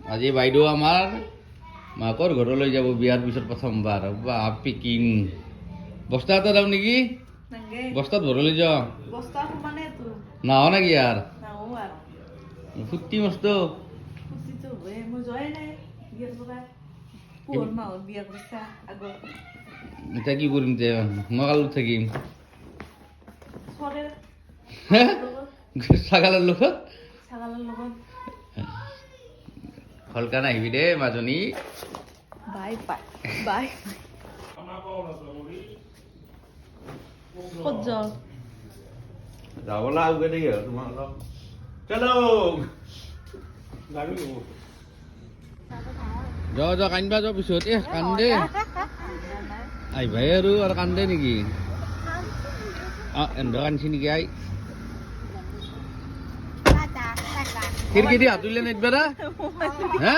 আজি বাইদেউ আমাৰ মাকৰ ঘৰলৈ যাব বিয়াৰ পিছত প্ৰথমবাৰ বা পিকিং বস্তা এটা দাম নেকি বস্তাত ভৰলৈ যাওঁ নাও নেকি ইয়াৰ ফুৰ্তি মস্ত এতিয়া কি কৰিম তে মই কালত থাকিম ছাগালৰ লগত হলকা নাহিবি দে মাজনী বাই বাই বাই ক'ত যাওঁ যাব লাগবে দেই তোমাৰ অলপ চলো যাওঁ যাওঁ কান্দিবা যাওঁ পিছত কান্দে আহিবাই আৰু কান্দে নেকি এন্ধ কান্দছি নেকি আই খিৰিকি দি হাতুলিলে নেদবা হা